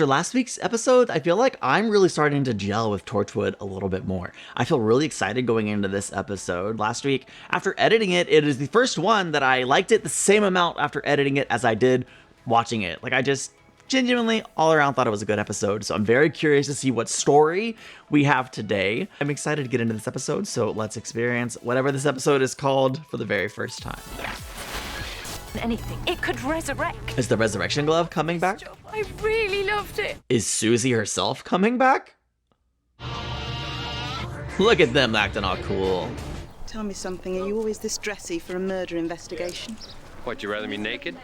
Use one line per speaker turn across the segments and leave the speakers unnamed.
After last week's episode, I feel like I'm really starting to gel with Torchwood a little bit more. I feel really excited going into this episode. Last week, after editing it, it is the first one that I liked it the same amount after editing it as I did watching it. Like, I just genuinely all around thought it was a good episode. So I'm very curious to see what story we have today. I'm excited to get into this episode, so let's experience whatever this episode is called for the very first time.
Anything. It could resurrect.
Is the resurrection glove coming back?
I really loved it.
Is Susie herself coming back? Look at them acting all cool.
Tell me something, are you always this dressy for a murder investigation?
What, you rather me naked?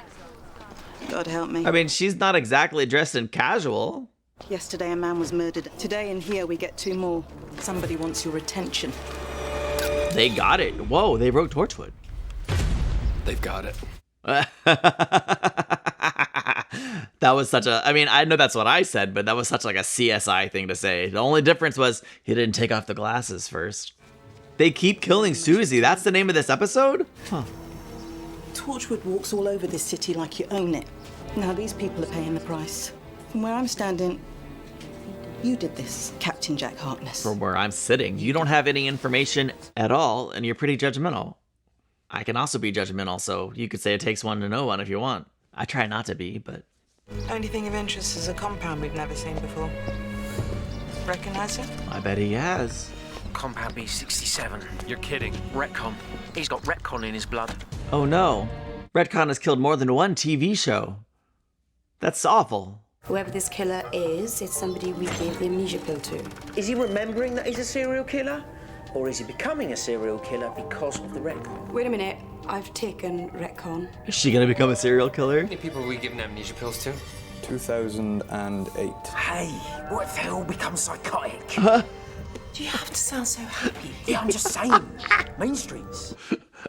God help me.
I mean, she's not exactly dressed in casual.
Yesterday a man was murdered. Today in here we get 2 more. Somebody wants your attention.
They got it. Whoa, they wrote Torchwood.
They've got it.
That was such a, I mean, I know that's what I said, but that was such like a CSI thing to say. The only difference was he didn't take off the glasses first. They keep killing Susie. That's the name of this episode? Huh.
Torchwood walks all over this city like you own it. Now these people are paying the price. From where I'm standing, you did this, Captain Jack Harkness.
From where I'm sitting, you don't have any information at all, and you're pretty judgmental. I can also be judgmental, so you could say it takes one to know one if you want. I try not to be, but...
Only thing of interest is a compound we've never seen before. Recognize it?
I bet he has.
Compound B67. You're kidding. Retcon. He's got retcon in his blood.
Oh no. Retcon has killed more than one TV show. That's awful.
Whoever this killer is, it's somebody we gave the amnesia pill to.
Is he remembering that he's a serial killer? Or is he becoming a serial killer because of the retcon?
Wait a minute, I've taken retcon.
Is she gonna become a serial killer?
How many people are we giving amnesia pills to?
2008.
Hey, what if they all become psychotic?
Do you have to sound so happy?
Yeah, I'm just saying. Main streets.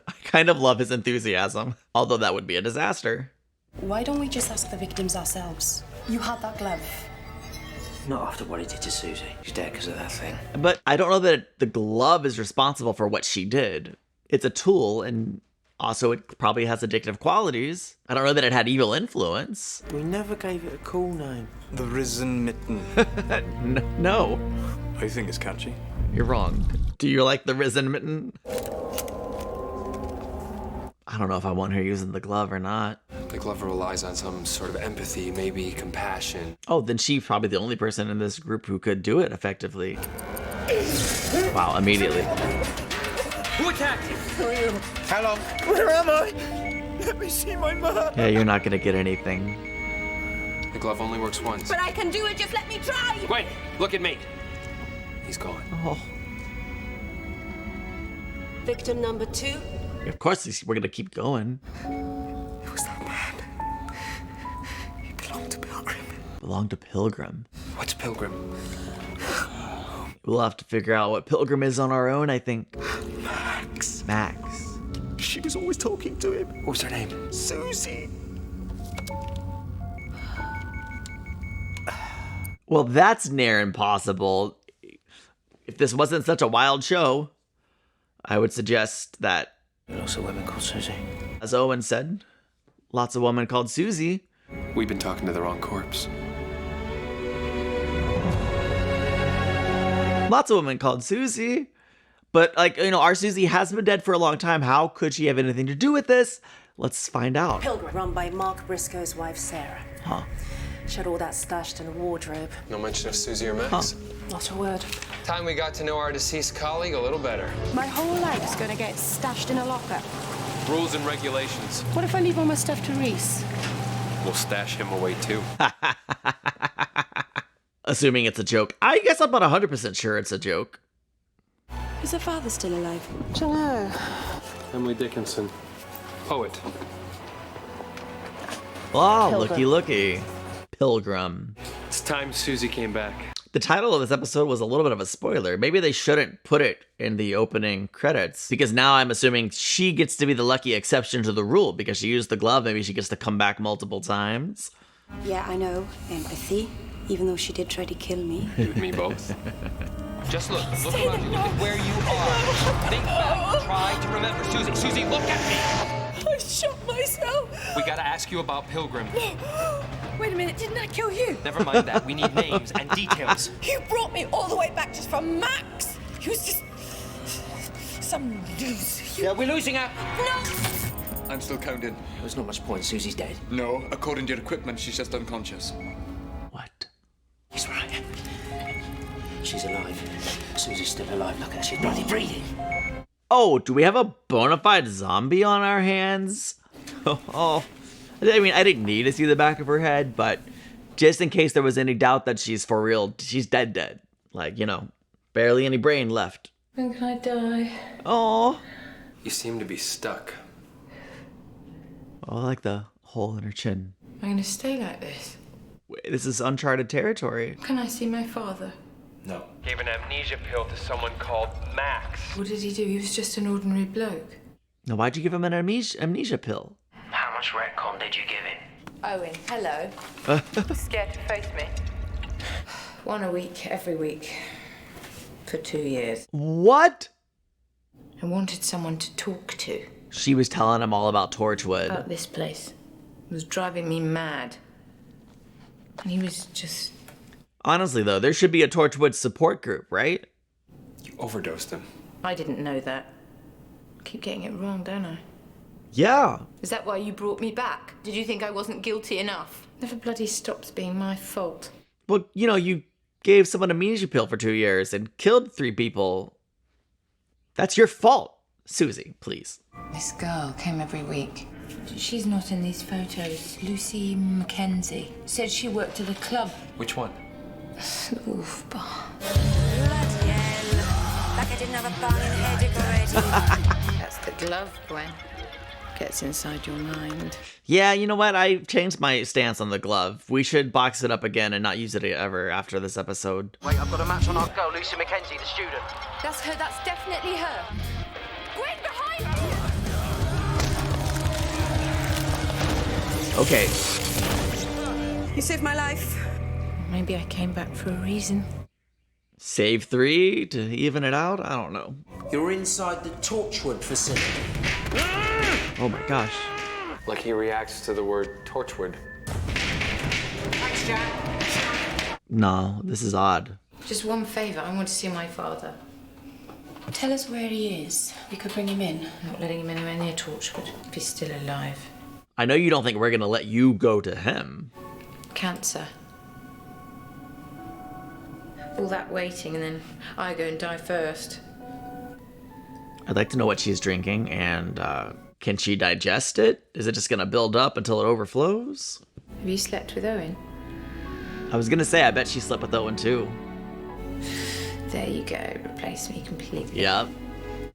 I kind of love his enthusiasm, although that would be a disaster.
Why don't we just ask the victims ourselves? You had that glove.
Not after what he did to Susie. She's dead because of that thing.
But I don't know that the glove is responsible for what she did. It's a tool, and also it probably has addictive qualities. I don't know that it had evil influence.
We never gave it a cool name.
The Risen Mitten.
No.
I think it's catchy.
You're wrong. Do you like the Risen Mitten? I don't know if I want her using the glove or not.
The glove relies on some sort of empathy, maybe compassion.
Oh, then she's probably the only person in this group who could do it effectively. Wow, immediately.
Who attacked you?
Who are you?
How long?
Where am I? Let me see my mother.
Yeah, you're not gonna get anything.
The glove only works once.
But I can do it, just let me try!
Gwen, look at me. He's gone.
Oh.
Victim number 2.
Of course, we're gonna keep going.
It was that man. He belonged to Pilgrim.
Belong to Pilgrim.
What's Pilgrim?
We'll have to figure out what Pilgrim is on our own, I think. Max.
She was always talking to him.
What was her name?
Susie.
Well, that's near impossible. If this wasn't such a wild show, I would suggest that,
Lots of women called Susie.
as Owen said, lots of women called Susie.
We've been talking to the wrong corpse.
Lots of women called Susie. But, like, you know, our Susie has been dead for a long time. How could she have anything to do with this? Let's find out.
Pilgrim, run by Mark Briscoe's wife, Sarah.
Huh.
She had all that stashed in a wardrobe.
No mention of Susie or Max.
Not a word.
Time we got to know our deceased colleague a little better.
My whole life's gonna get stashed in a locker.
Rules and regulations.
What if I leave all my stuff to Reese?
We'll stash him away too.
Assuming it's a joke. I guess I'm not 100% sure it's a joke.
Is her father still alive?
Dunno.
Emily Dickinson. Poet.
Oh,
Pilgrim.
looky, looky. Pilgrim.
It's time Susie came back.
The title of this episode was a little bit of a spoiler. Maybe they shouldn't put it in the opening credits, because now I'm assuming she gets to be the lucky exception to the rule because she used the glove. Maybe she gets to come back multiple times.
Yeah, I know. Empathy. Even though she did try to kill me.
You and me both. Just look around you, look at where you are. Think back, try to remember. Susie, look at me.
I shot myself!
We gotta ask you about Pilgrim.
Wait a minute, didn't I kill you?
Never mind that. We need names and details.
You brought me all the way back just for Max. He was just some loose.
Yeah, we're losing her.
No!
I'm still counting.
There's not much point. Susie's dead.
No, according to your equipment, she's just unconscious.
What?
He's right. She's alive. Susie's still alive. Look at her. She's bloody breathing.
Oh, do we have a bona fide zombie on our hands? Oh, I mean, I didn't need to see the back of her head, but just in case there was any doubt that she's for real, she's dead. Like, you know, barely any brain left.
When can I die?
Oh,
You seem to be stuck.
I like the hole in her chin.
Am I going to stay like this?
Wait, this is uncharted territory.
Can I see my father?
No.
Gave an amnesia pill to someone called Max.
What did he do? He was just an ordinary bloke.
Now, why'd you give him an amnesia pill?
How much retcon did you give him?
Owen, hello. Scared to face me? One a week, every week. For 2 years.
What?
I wanted someone to talk to.
She was telling him all about Torchwood.
About this place. It was driving me mad. And he was just...
Honestly, though, there should be a Torchwood support group, right?
You overdosed him.
I didn't know that. I keep getting it wrong, don't I?
Yeah.
Is that why you brought me back? Did you think I wasn't guilty enough? Never bloody stops being my fault.
Well, you know, you gave someone an amnesia pill for 2 years and killed 3 people. That's your fault. Susie, please.
This girl came every week. She's not in these photos. Lucy Mackenzie. Said she worked at a club.
Which one?
Oof, bar.
Bloody hell. Like I didn't have a bang in hair decorating.
That's the glove, Gwen. Gets inside your mind.
Yeah, you know what? I changed my stance on the glove. We should box it up again and not use it ever after this episode.
Wait, I've got a match on our girl, Lucy Mackenzie, the student.
That's her. That's definitely her. Gwen, behind you!
Okay.
You saved my life.
Maybe I came back for a reason.
Save 3 to even it out? I don't know.
You're inside the Torchwood facility.
Oh my gosh.
Like he reacts to the word Torchwood.
Thanks, Jack.
No, this is odd.
Just one favour. I want to see my father. Tell us where he is. We could bring him in. I'm not letting him anywhere near Torchwood if he's still alive.
I know you don't think we're gonna let you go to him.
Cancer. All that waiting and then I go and die first.
I'd like to know what she's drinking and can she digest it? Is it just gonna build up until it overflows?
Have you slept with Owen?
I was gonna say, I bet she slept with Owen too.
There you go. Replace me completely.
Yep.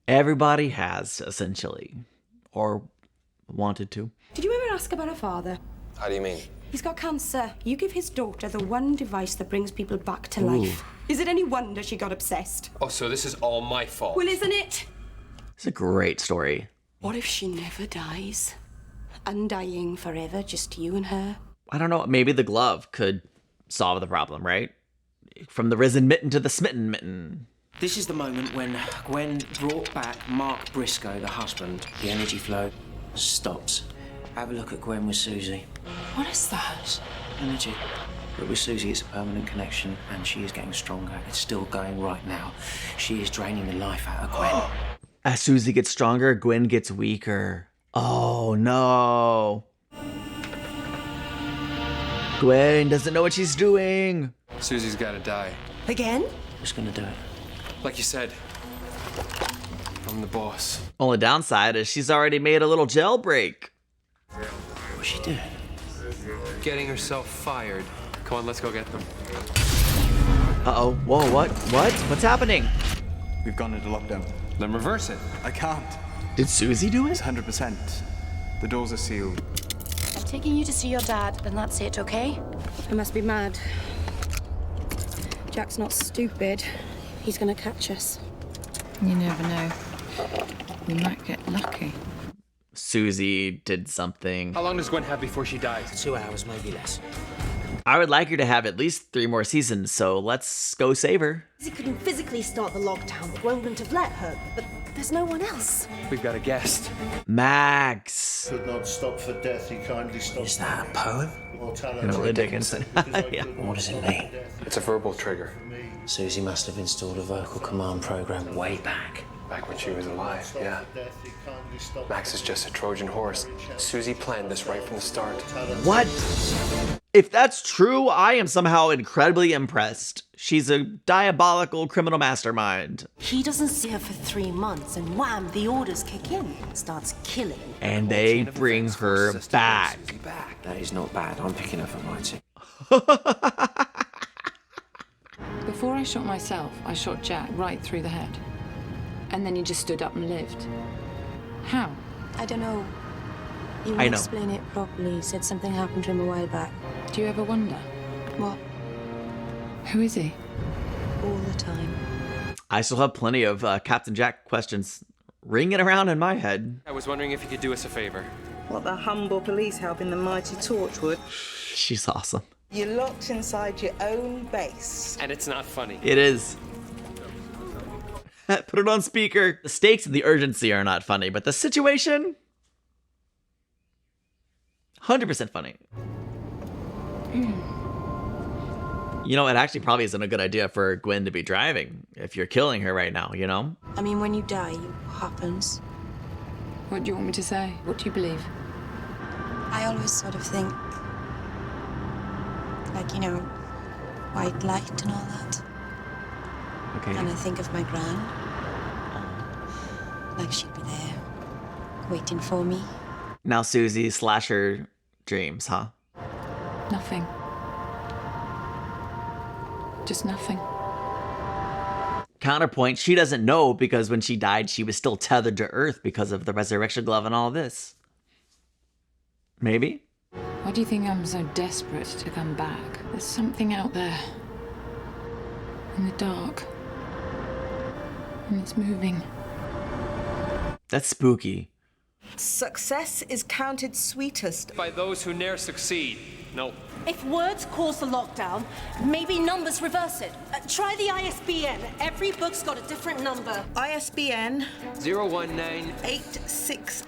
Everybody has, essentially. Or wanted to.
Did you ever ask about her father?
How do you mean?
He's got cancer. You give his daughter the one device that brings people back to life. Is it any wonder she got obsessed?
Oh, so this is all my fault.
Well, isn't it?
It's a great story.
What if she never dies? Undying forever, just you and her?
I don't know, maybe the glove could solve the problem, right? From the risen mitten to the smitten mitten.
This is the moment when Gwen brought back Mark Briscoe, the husband. The energy flow stops. Have a look at Gwen with Susie.
What is that?
Energy. But with Susie, it's a permanent connection, and she is getting stronger. It's still going right now. She is draining the life out of Gwen.
As Susie gets stronger, Gwen gets weaker. Oh no. Gwen doesn't know what she's doing.
Susie's gotta die.
Again?
Who's gonna do it?
Like you said. From the boss.
Only downside is she's already made a little jailbreak.
What's she doing?
Getting herself fired. Come on, let's go get them.
Uh-oh. Whoa, what? What's happening?
We've gone into lockdown.
Then reverse it.
I can't.
Did Susie do
It's
it?
100%. The doors are sealed.
I'm taking you to see your dad, and that's it, okay? I must be mad. Jack's not stupid. He's gonna catch us.
You never know. We might get lucky.
Susie did something.
How long does Gwen have before she dies?
2 hours, maybe less.
I would like her to have at least 3 more seasons, so let's go save her.
He couldn't physically start the lockdown, but Gwen wouldn't have let her. But There's no one else.
We've got a guest.
Max.
Could not stop for death, he kindly stopped.
Is that a poem?
Emily Dickinson. Yeah.
What does it mean?
It's a verbal trigger.
Susie must have installed a vocal command program way back.
Back when she was alive, yeah. Max is just a Trojan horse. Susie planned this right from the start.
What? If that's true, I am somehow incredibly impressed. She's a diabolical criminal mastermind.
He doesn't see her for 3 months, and wham, the orders kick in. Starts killing.
And they bring her back.
That is not bad. I'm picking up on mine too.
Before I shot myself, I shot Jack right through the head. And then he just stood up and lived. How?
I don't know. You
I know.
explain it properly. You said something happened to him a while back.
Do you ever wonder?
What?
Who is he?
All the time.
I still have plenty of Captain Jack questions ringing around in my head.
I was wondering if you could do us a favor.
What the humble police help in the mighty Torchwood?
She's awesome.
You're locked inside your own base.
And it's not funny.
It is. Put it on speaker. The stakes and the urgency are not funny, but the situation? 100% funny. You know, it actually probably isn't a good idea for Gwen to be driving if you're killing her right now, you know?
I mean, when you die, what happens?
What do you want me to say? What do you believe?
I always sort of think, like, you know, white light and all that.
Okay.
And I think of my gran. Like she'd be there, waiting for me.
Now Susie / her dreams, huh?
Nothing. Just nothing.
Counterpoint, she doesn't know because when she died, she was still tethered to Earth because of the resurrection glove and all this. Maybe?
Why do you think I'm so desperate to come back? There's something out there. In the dark. And it's moving.
That's spooky.
Success is counted sweetest
By those who ne'er succeed. No.
If words cause the lockdown, maybe numbers reverse it. Try the ISBN. Every book's got a different number.
ISBN
01986.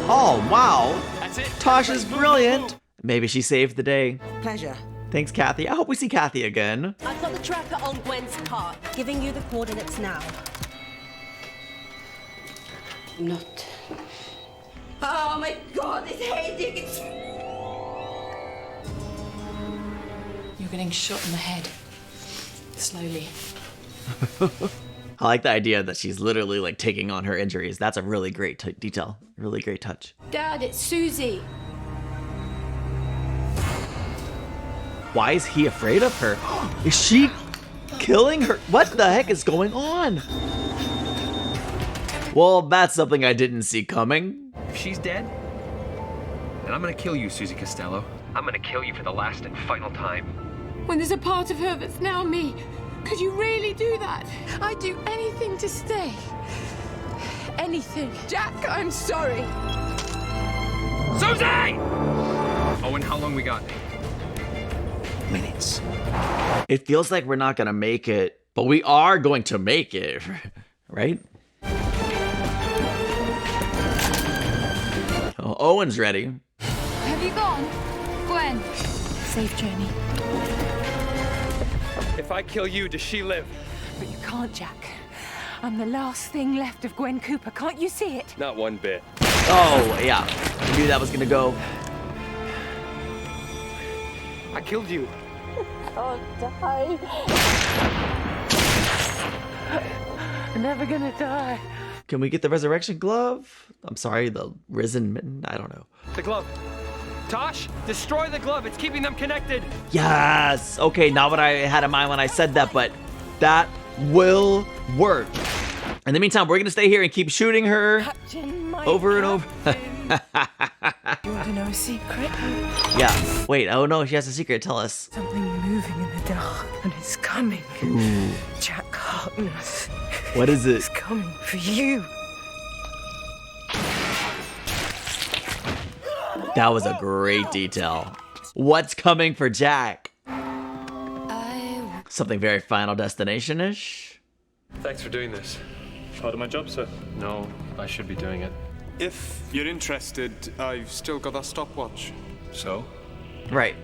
Oh, wow.
That's it.
Tasha's brilliant. Maybe she saved the day.
Pleasure.
Thanks, Kathy. I hope we see Kathy again.
I've got the tracker on Gwen's car, giving you the coordinates now.
Not.
Oh my God, this headache!
You're getting shot in the head. Slowly.
I like the idea that she's literally like taking on her injuries. That's a really great detail. Really great touch.
Dad, it's Susie.
Why is he afraid of her? Is she killing her? What the heck is going on? Well, that's something I didn't see coming.
If she's dead, then I'm gonna kill you, Susie Costello. I'm gonna kill you for the last and final time.
When there's a part of her that's now me, could you really do that? I'd do anything to stay. Anything. Jack, I'm sorry.
Susie! Owen, how long we got?
Minutes.
It feels like we're not gonna make it, but we are going to make it, right? Oh, Owen's ready.
Have you gone? Gwen. Safe journey.
If I kill you, does she live?
But you can't, Jack. I'm the last thing left of Gwen Cooper. Can't you see it?
Not one bit.
Oh, yeah. I knew that was gonna go.
I killed you.
Can't die. I'm never gonna die.
Can we get the resurrection glove? I'm sorry, the risen mitten? I don't know.
The glove. Tosh, destroy the glove. It's keeping them connected.
Yes! Okay, not what I had in mind when I said that, but that will work. In the meantime, we're gonna stay here and keep shooting her over and over.
You want to know a secret?
Yeah. Wait, oh no, she has a secret. Tell us.
Something moving in the dark, and it's coming.
Ooh.
Jack Harkness.
What is it?
It's coming for you.
That was a great detail. What's coming for Jack? Something very Final Destination-ish.
Thanks for doing this.
part of my job, sir.
No, I should be doing it.
If you're interested, I've still got that stopwatch.
So?
Right.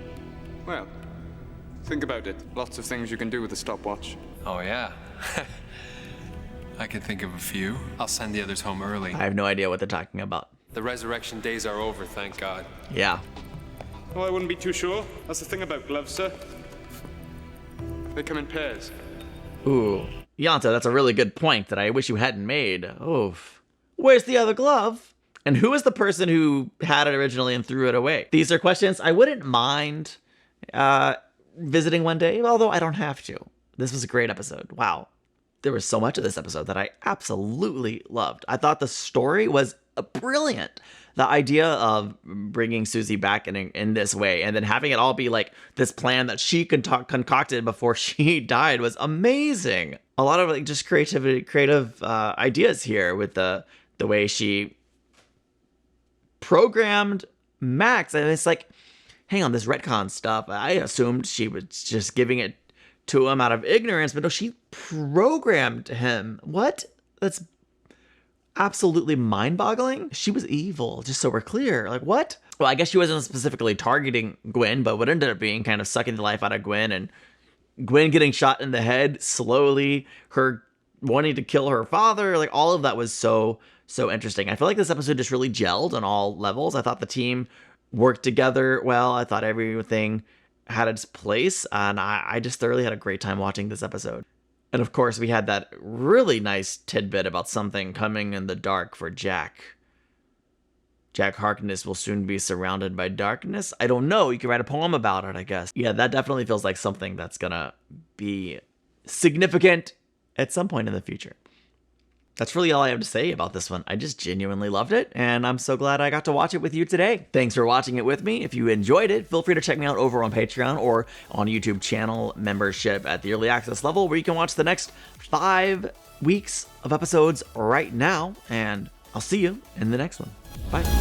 Well, think about it. Lots of things you can do with a stopwatch.
Oh, yeah. I can think of a few. I'll send the others home early.
I have no idea what they're talking about.
The resurrection days are over, thank God.
Yeah.
Oh, I wouldn't be too sure. That's the thing about gloves, sir. They come in pairs.
Ooh. Yanta, that's a really good point that I wish you hadn't made. Oof. Where's the other glove? And who is the person who had it originally and threw it away? These are questions I wouldn't mind visiting one day, although I don't have to. This was a great episode. Wow. There was so much of this episode that I absolutely loved. I thought the story was brilliant. The idea of bringing Susie back in this way and then having it all be like this plan that she concocted before she died was amazing. A lot of like just creative ideas here with the way she programmed Max. And it's like, hang on, this retcon stuff, I assumed she was just giving it to him out of ignorance, but no, she programmed him. What? That's absolutely mind-boggling. She was evil, just so we're clear. Like, what? Well, I guess she wasn't specifically targeting Gwen, but what ended up being kind of sucking the life out of Gwen, and Gwen getting shot in the head slowly, her wanting to kill her father, like all of that was so interesting. I feel like this episode just really gelled on all levels. I thought the team worked together well. I thought everything had its place, and I just thoroughly had a great time watching this episode. And of course, we had that really nice tidbit about something coming in the dark for Jack. Jack Harkness will soon be surrounded by darkness. I don't know. You can write a poem about it, I guess. Yeah, that definitely feels like something that's gonna be significant at some point in the future. That's really all I have to say about this one. I just genuinely loved it, and I'm so glad I got to watch it with you today. Thanks for watching it with me. If you enjoyed it, feel free to check me out over on Patreon or on YouTube channel membership at the Early Access level, where you can watch the next 5 weeks of episodes right now, and I'll see you in the next one. Bye.